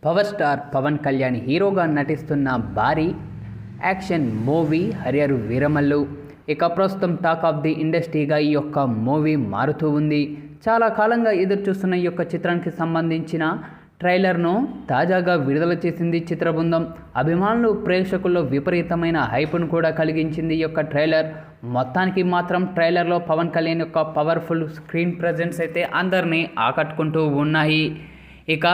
Power star Pawan Kalyan హీరోగా నటిస్తున్న భారీ యాక్షన్ మూవీ హరియరు వీరమల్లు. ఇక ప్రస్తుతం టాక్ ఆఫ్ ది ఇండస్ట్రీగా ఈ యొక్క మూవీ మారుతూ ఉంది. చాలా కాలంగా ఎదురు చూస్తున్న ఈ యొక్క చిత్రానికి సంబంధించిన ట్రైలర్ను తాజాగా విడుదల చేసింది చిత్ర బృందం. అభిమానులు ప్రేక్షకుల్లో విపరీతమైన హైప్ను కూడా కలిగించింది ఈ యొక్క ట్రైలర్. మొత్తానికి మాత్రం ట్రైలర్లో పవన్ కళ్యాణ్ యొక్క పవర్ఫుల్ స్క్రీన్ ప్రజెన్స్ అయితే అందరినీ ఆకట్టుకుంటూ ఉన్నాయి. ఇక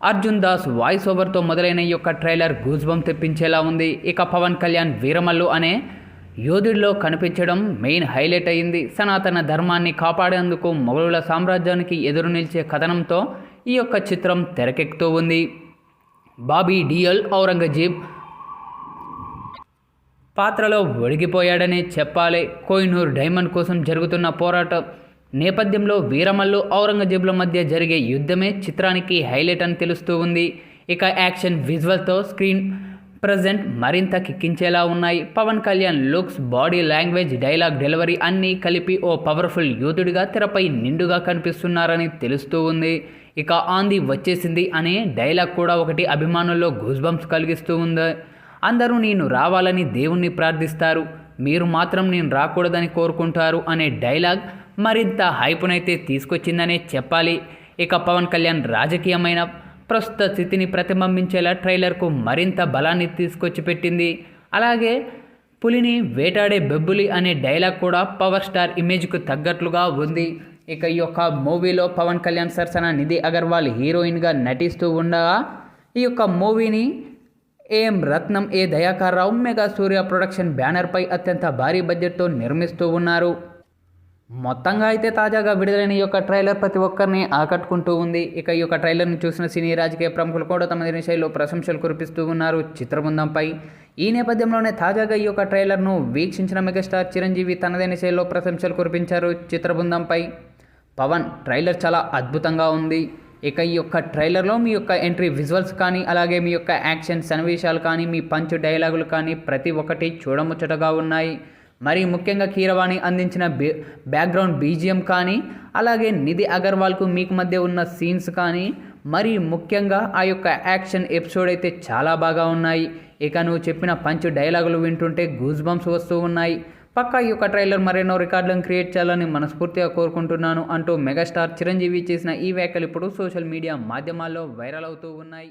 అర్జున్ దాస్ వాయిస్ ఓవర్తో మొదలైన ఈ యొక్క ట్రైలర్ గూజ్బంప్ తెప్పించేలా ఉంది. ఇక పవన్ కళ్యాణ్ వీరమల్లు అనే యోధుడిలో కనిపించడం మెయిన్ హైలైట్ అయింది. సనాతన ధర్మాన్ని కాపాడేందుకు మొఘలుల సామ్రాజ్యానికి ఎదురు నిలిచే కథనంతో ఈ యొక్క చిత్రం తెరకెక్కుతూ ఉంది. బాబీ డియోల్ ఔరంగజేబ్ పాత్రలో ఒడిగిపోయాడనే చెప్పాలి. కోహినూర్ డైమండ్ కోసం జరుగుతున్న పోరాటం నేపథ్యంలో వీరమల్లు ఔరంగజేబుల మధ్య జరిగే యుద్ధమే చిత్రానికి హైలైట్ అని తెలుస్తూ ఉంది. ఇక యాక్షన్ విజువల్తో స్క్రీన్ ప్రజెంట్ మరింత కిక్కించేలా ఉన్నాయి. Pawan Kalyan looks, body language, dialogue delivery అన్నీ కలిపి ఓ పవర్ఫుల్ యూతుడిగా తెరపై నిండుగా కనిపిస్తున్నారని తెలుస్తూ ఉంది. ఇక ఆంది వచ్చేసింది అనే డైలాగ్ కూడా ఒకటి అభిమానుల్లో గూస్బంప్స్ కలిగిస్తూ ఉంది. అందరూ నేను రావాలని దేవుణ్ణి ప్రార్థిస్తారు, మీరు మాత్రం నేను రాకూడదని కోరుకుంటారు అనే డైలాగ్ మరింత హైపునైతే తీసుకొచ్చిందనే చెప్పాలి. ఇక పవన్ కళ్యాణ్ రాజకీయమైన ప్రస్తుత స్థితిని ప్రతిబింబించేలా ట్రైలర్కు మరింత బలాన్ని తీసుకొచ్చి పెట్టింది. అలాగే పులిని వేటాడే బెబ్బులి అనే డైలాగ్ కూడా పవర్ స్టార్ ఇమేజ్కు తగ్గట్లుగా ఉంది. ఇక ఈ యొక్క మూవీలో పవన్ కళ్యాణ్ సరసన నిధి అగర్వాల్ హీరోయిన్గా నటిస్తూ ఉండగా ఈ యొక్క మూవీని ఏఎం రత్నం, ఏ దయాకర్ రావు, మెగా సూర్య ప్రొడక్షన్ బ్యానర్పై అత్యంత భారీ బడ్జెట్తో నిర్మిస్తూ ఉన్నారు. మొత్తంగా అయితే తాజాగా విడుదలైన ఈ యొక్క ట్రైలర్ ప్రతి ఒక్కరిని ఆకట్టుకుంటూ ఉంది. ఇక ఈ యొక్క ట్రైలర్ని చూసిన సినీ రాజకీయ ప్రముఖులు కూడా తమ శైలిలో ప్రశంసలు కురిపిస్తూ ఉన్నారు చిత్రబృందంపై. ఈ నేపథ్యంలోనే తాజాగా ఈ యొక్క ట్రైలర్ను వీక్షించిన మెగాస్టార్ చిరంజీవి తనదైన శైలిలో ప్రశంసలు కురిపించారు చిత్రబృందంపై. పవన్ ట్రైలర్ చాలా అద్భుతంగా ఉంది. ఇక ఈ యొక్క ట్రైలర్లో మీ యొక్క ఎంట్రీ విజువల్స్ కానీ, అలాగే మీ యొక్క యాక్షన్ సన్నివేశాలు కానీ, మీ పంచ్ డైలాగులు కానీ ప్రతి ఒక్కటి చూడముచ్చటగా ఉన్నాయి. మరి ముఖ్యంగా కీరవాణి అందించిన బ్యాక్గ్రౌండ్ బీజిఎం కానీ, అలాగే నిధి అగర్వాల్కు మీకు మధ్య ఉన్న సీన్స్ కానీ, మరి ముఖ్యంగా ఆ యొక్క యాక్షన్ ఎపిసోడ్ అయితే చాలా బాగా ఉన్నాయి. ఇక నువ్వు చెప్పిన పంచ్ డైలాగులు వింటుంటే గూస్ బంప్స్ వస్తూ ఉన్నాయి. పక్కా ఈ యొక్క ట్రైలర్ మరెన్నో రికార్డులను క్రియేట్ చేయాలని మనస్ఫూర్తిగా కోరుకుంటున్నాను అంటూ మెగాస్టార్ చిరంజీవి చేసిన ఈ వ్యాఖ్యలు ఇప్పుడు సోషల్ మీడియా మాధ్యమాల్లో వైరల్ అవుతూ ఉన్నాయి.